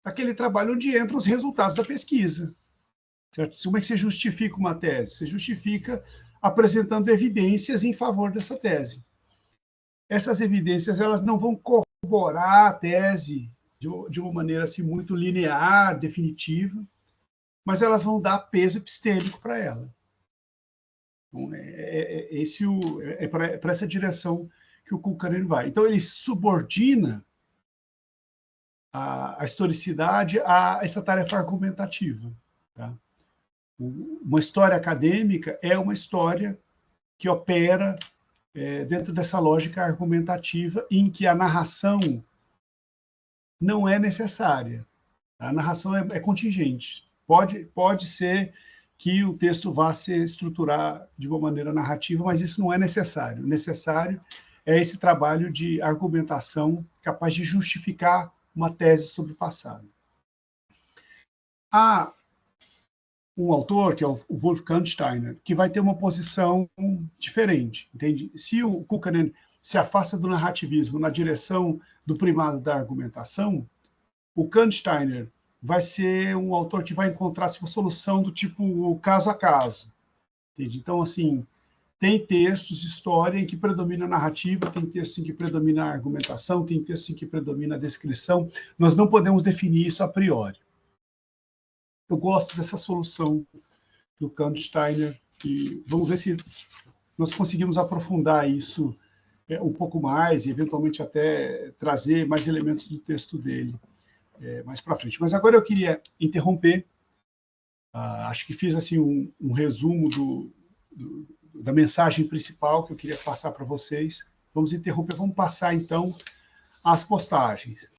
aquele trabalho onde entram os resultados da pesquisa. Certo? Como é que você justifica uma tese? Você justifica apresentando evidências em favor dessa tese. Essas evidências elas não vão corroborar a tese de uma maneira assim, muito linear, definitiva, mas elas vão dar peso epistêmico para ela. Então, para essa direção que o Kukkanen vai. Então, ele subordina a historicidade a essa tarefa argumentativa. Tá? Uma história acadêmica é uma história que opera dentro dessa lógica argumentativa em que a narração não é necessária. A narração é contingente. Pode ser que o texto vá se estruturar de uma maneira narrativa, mas isso não é necessário. O necessário é esse trabalho de argumentação capaz de justificar uma tese sobre o passado. Há um autor, que é o Wolfgang Steiner, que vai ter uma posição diferente. Entende? Se o Kukkanen se afasta do narrativismo na direção do primado da argumentação, o Kansteiner vai ser um autor que vai encontrar uma solução do tipo caso a caso. Entende? Então, assim, tem textos de história em que predomina a narrativa, tem textos em que predomina a argumentação, tem textos em que predomina a descrição. Nós não podemos definir isso a priori. Eu gosto dessa solução do Kansteiner e vamos ver se nós conseguimos aprofundar isso um pouco mais e, eventualmente, até trazer mais elementos do texto dele mais para frente. Mas agora eu queria interromper, acho que fiz assim, um resumo da mensagem principal que eu queria passar para vocês. Vamos interromper, vamos passar, então, às postagens.